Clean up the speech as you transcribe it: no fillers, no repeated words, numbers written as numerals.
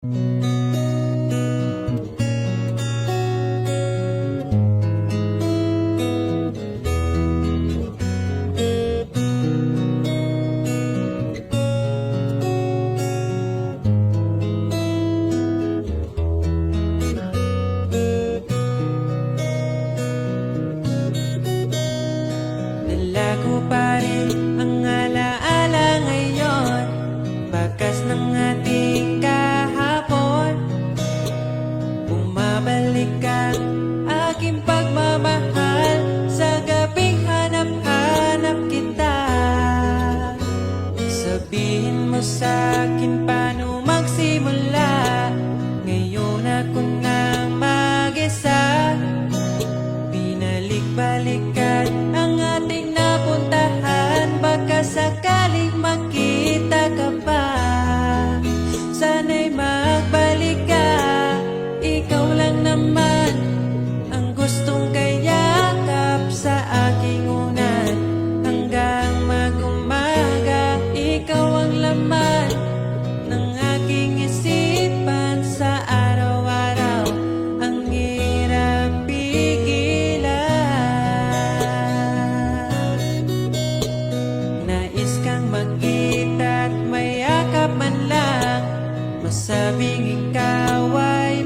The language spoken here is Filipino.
Nalago pa rin ang alaala ngayon, bakas ng ating kahapon. Bumabalik ang aking pagmamahal sa gabing hanap-hanap kita. Sabihin mo sa'kin paano magsimula, ngayon ako nang mag-isa. Binalik-balikan ang ating napuntahan, baka sakaling makita ka pa. Sana'y magbalik ka, ikaw lang naman ang gustong kayakap sa aking unan. Hanggang mag-umaga, ikaw ang laman ng aking isipan sa araw-araw. Ang hirap magkita at mayakap man lang, masabing ikaw ay